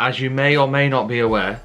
as you may or may not be aware,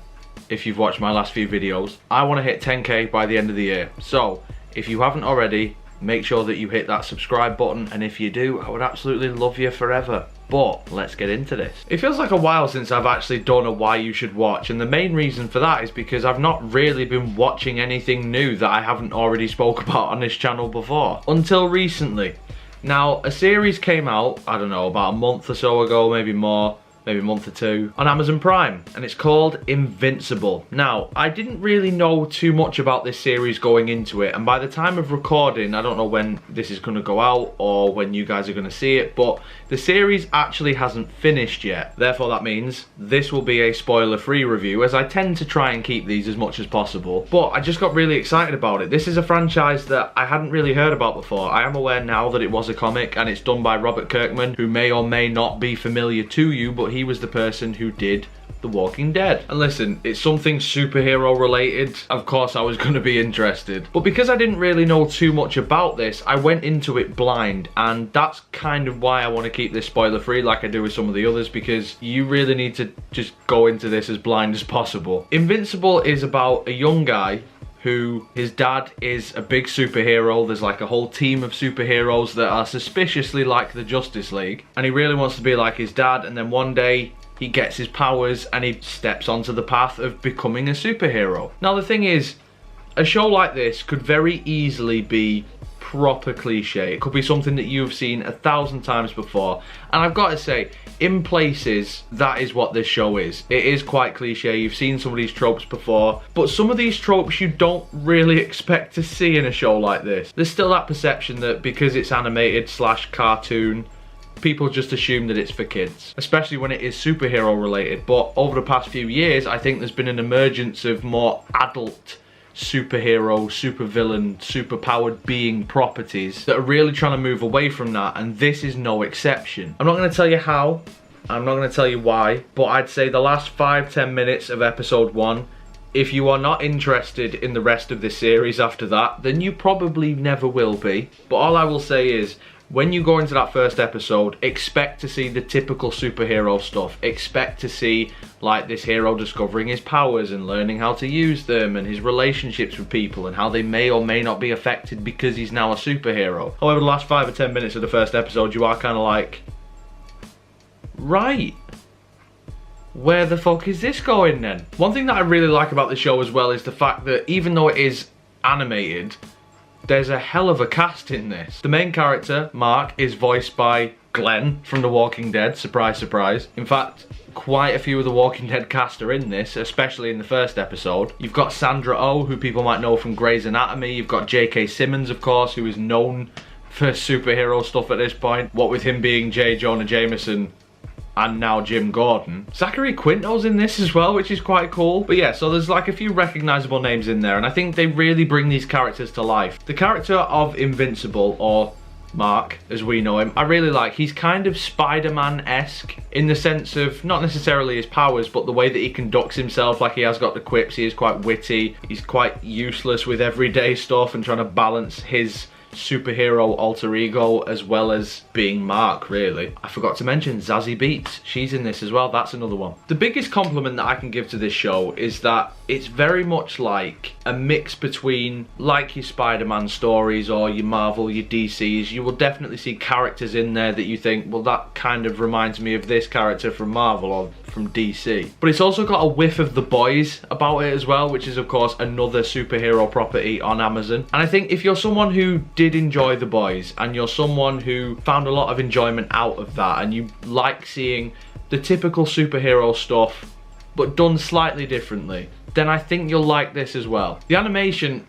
if you've watched my last few videos, I want to hit 10k by the end of the year. So if you haven't already, make sure that you hit that subscribe button, and if you do, I would absolutely love you forever. But let's get into this. It feels like a while since I've actually done a why you should watch, and the main reason for that is because I've not really been watching anything new that I haven't already spoke about on this channel before, until recently. Now, a series came out, I don't know, about a month or so ago, maybe more, maybe a month or two, on Amazon Prime, and it's called Invincible. Now, I didn't really know too much about this series going into it, and by the time of recording, I don't know when this is going to go out or when you guys are going to see it, but the series actually hasn't finished yet. Therefore, that means this will be a spoiler-free review, as I tend to try and keep these as much as possible. But I just got really excited about it. This is a franchise that I hadn't really heard about before. I am aware now that it was a comic, and it's done by Robert Kirkman, who may or may not be familiar to you, but he was the person who did The Walking Dead. And listen, it's something superhero related. Of course I was going to be interested. But because I didn't really know too much about this, I went into it blind, and that's kind of why I want to keep this spoiler free like I do with some of the others, because you really need to just go into this as blind as possible. Invincible is about a young guy who, his dad is a big superhero. There's like a whole team of superheroes that are suspiciously like the Justice League, and he really wants to be like his dad, and then one day he gets his powers and he steps onto the path of becoming a superhero. Now the thing is, a show like this could very easily be proper cliche. It could be something that you've seen 1,000 times before, and I've got to say, in places, that is what this show is. It is quite cliche. You've seen some of these tropes before, but some of these tropes you don't really expect to see in a show like this. There's still that perception that because it's animated / cartoon, people just assume that it's for kids, especially when it is superhero related. But over the past few years, I think there's been an emergence of more adult superhero, supervillain, superpowered being properties that are really trying to move away from that, and this is no exception. I'm not going to tell you how, I'm not going to tell you why, but I'd say the last 5-10 minutes of episode 1, if you are not interested in the rest of this series after that, then you probably never will be. But all I will say is, when you go into that first episode, expect to see the typical superhero stuff. Expect to see like this hero discovering his powers and learning how to use them, and his relationships with people and how they may or may not be affected because he's now a superhero. However, the last 5 or 10 minutes of the first episode, you are kind of like, right, where the fuck is this going then? One thing that I really like about the show as well is the fact that even though it is animated, there's a hell of a cast in this. The main character, Mark, is voiced by Glenn from The Walking Dead. Surprise, surprise. In fact, quite a few of The Walking Dead cast are in this, especially in the first episode. You've got Sandra Oh, who people might know from Grey's Anatomy. You've got J.K. Simmons, of course, who is known for superhero stuff at this point. What with him being J. Jonah Jameson and now Jim Gordon. Zachary Quinto's in this as well, which is quite cool. But yeah, so there's like a few recognizable names in there, and I think they really bring these characters to life. The character of Invincible, or Mark as we know him, I really like. He's kind of Spider-Man-esque in the sense of not necessarily his powers, but the way that he conducts himself. Like, he has got the quips, he is quite witty, he's quite useless with everyday stuff and trying to balance his superhero alter ego as well as being Mark, really. I forgot to mention Zazie Beetz. She's in this as well. That's another one. The biggest compliment that I can give to this show is that it's very much like a mix between like your Spider-Man stories or your Marvel, your DCs. You will definitely see characters in there that you think, well, that kind of reminds me of this character from Marvel or from DC. But it's also got a whiff of The Boys about it as well, which is of course another superhero property on Amazon. And I think if you're someone who did enjoy The Boys, and you're someone who found a lot of enjoyment out of that, and you like seeing the typical superhero stuff but done slightly differently, then I think you'll like this as well. The animation,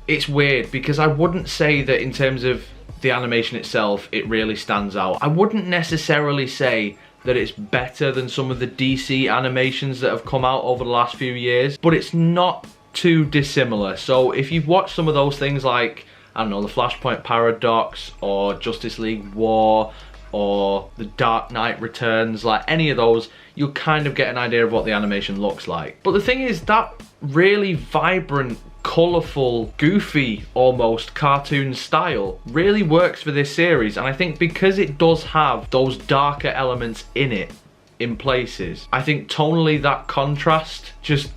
it's weird because I wouldn't say that in terms of the animation itself it really stands out. I wouldn't necessarily say that it's better than some of the DC animations that have come out over the last few years, but it's not too dissimilar. So if you've watched some of those things like, I don't know, the Flashpoint Paradox or Justice League War or The Dark Knight Returns, like any of those, you'll kind of get an idea of what the animation looks like. But the thing is, that really vibrant, colourful, goofy, almost cartoon style really works for this series, and I think because it does have those darker elements in it, in places. I think tonally that contrast just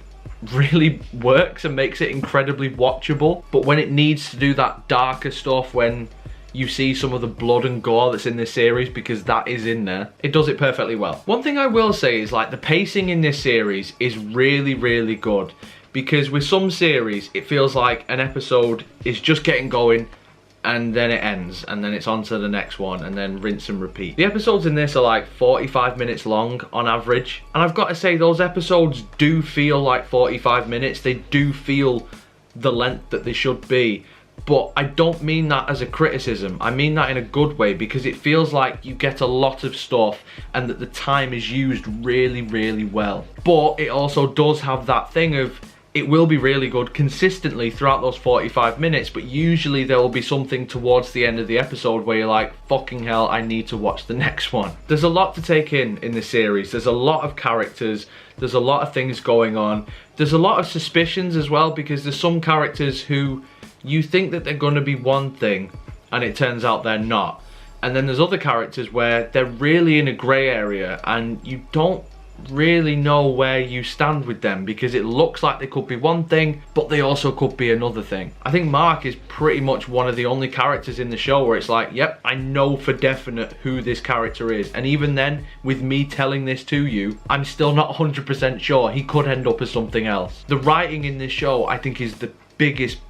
really works and makes it incredibly watchable. But when it needs to do that darker stuff, when you see some of the blood and gore that's in this series, because that is in there, it does it perfectly well. One thing I will say is, like, the pacing in this series is really, really good, because with some series it feels like an episode is just getting going and then it ends and then it's on to the next one and then rinse and repeat. The episodes in this are like 45 minutes long on average, and I've got to say those episodes do feel like 45 minutes. They do feel the length that they should be. But I don't mean that as a criticism, I mean that in a good way, because it feels like you get a lot of stuff and that the time is used really, really well. But it also does have that thing of, it will be really good consistently throughout those 45 minutes, but usually there will be something towards the end of the episode where you're like, fucking hell, I need to watch the next one. There's a lot to take in the series. There's a lot of characters, there's a lot of things going on. There's a lot of suspicions as well, because there's some characters who you think that they're going to be one thing and it turns out they're not. And then there's other characters where they're really in a grey area and you don't really know where you stand with them, because it looks like they could be one thing but they also could be another thing. I think Mark is pretty much one of the only characters in the show where it's like, yep, I know for definite who this character is, and even then, with me telling this to you, I'm still not 100% sure. He could end up as something else. The writing in this show, I think, is the biggest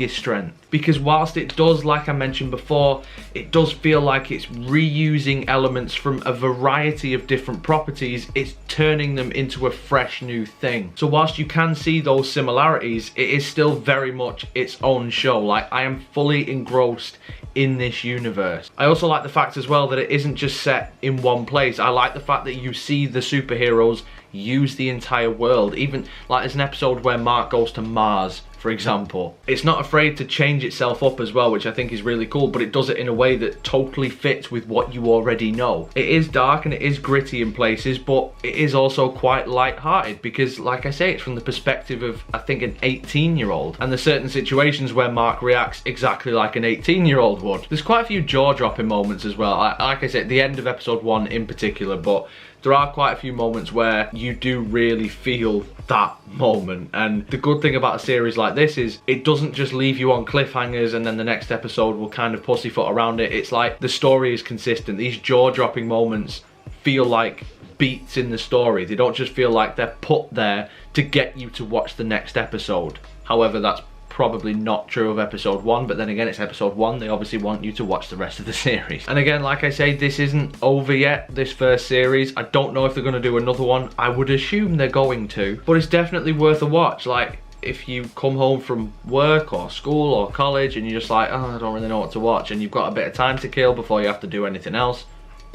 strength, because whilst it does, like I mentioned before, it does feel like it's reusing elements from a variety of different properties, it's turning them into a fresh new thing. So whilst you can see those similarities, it is still very much its own show. Like, I am fully engrossed in this universe. I also like the fact as well that it isn't just set in one place. I like the fact that you see the superheroes use the entire world. Even like there's an episode where Mark goes to Mars, for example. It's not afraid to change itself up as well, which I think is really cool, but it does it in a way that totally fits with what you already know. It is dark and it is gritty in places, but it is also quite light-hearted, because like I say, it's from the perspective of, I think, an 18-year-old, and there's certain situations where Mark reacts exactly like an 18-year-old would. There's quite a few jaw-dropping moments as well, like I said, the end of episode 1 in particular, but there are quite a few moments where you do really feel that moment. And the good thing about a series like this is it doesn't just leave you on cliffhangers and then the next episode will kind of pussyfoot around it. It's like the story is consistent. These jaw-dropping moments feel like beats in the story. They don't just feel like they're put there to get you to watch the next episode. However, that's probably not true of episode 1, but then again, it's episode 1, they obviously want you to watch the rest of the series. And again, like I say, this isn't over yet, this first series. I don't know if they're going to do another one. I would assume they're going to, but it's definitely worth a watch. Like, if you come home from work or school or college and you're just like, oh, I don't really know what to watch, and you've got a bit of time to kill before you have to do anything else,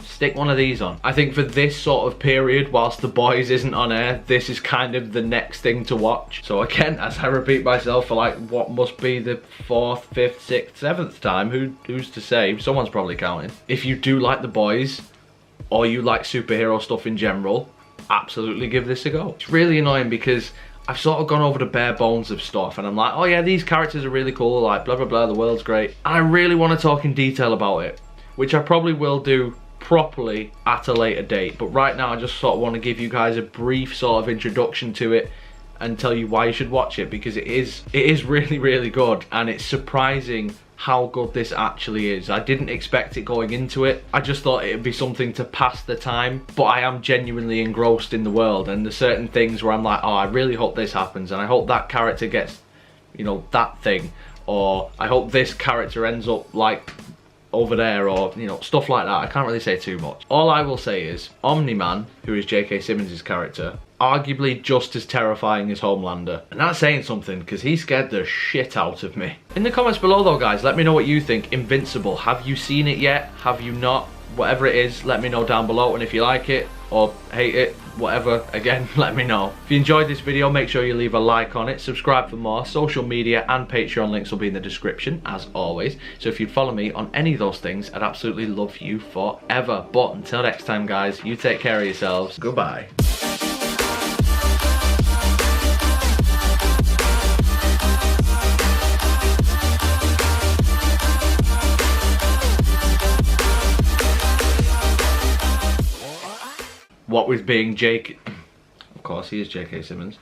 stick one of these on. I think for this sort of period, whilst The Boys isn't on air, this is kind of the next thing to watch. So again, as I repeat myself for like what must be the 4th, 5th, 6th, 7th time, who's to say? Someone's probably counting. If you do like The Boys, or you like superhero stuff in general, absolutely give this a go. It's really annoying because I've sort of gone over the bare bones of stuff and I'm like, oh yeah, these characters are really cool, like blah blah blah, the world's great. And I really want to talk in detail about it, which I probably will do properly at a later date, but right now I just sort of want to give you guys a brief sort of introduction to it and tell you why you should watch it, because it is really, really good, and it's surprising how good this actually is. I didn't expect it going into it. I just thought it'd be something to pass the time, but I am genuinely engrossed in the world, and there's certain things where I'm like, oh, I really hope this happens, and I hope that character gets, you know, that thing, or I hope this character ends up like over there, or, you know, stuff like that. I can't really say too much. All I will say is Omni-Man, who is J.K. Simmons' character, arguably just as terrifying as Homelander. And that's saying something, because he scared the shit out of me. In the comments below though, guys, let me know what you think. Invincible, have you seen it yet? Have you not? Whatever it is, let me know down below, and if you like it or hate it, whatever, again, let me know. If you enjoyed this video, make sure you leave a like on it, subscribe for more. Social media and Patreon links will be in the description, as always. So if you'd follow me on any of those things, I'd absolutely love you forever. But until next time, guys, you take care of yourselves. Goodbye. What would with being Jake. Of course, he is J.K. Simmons.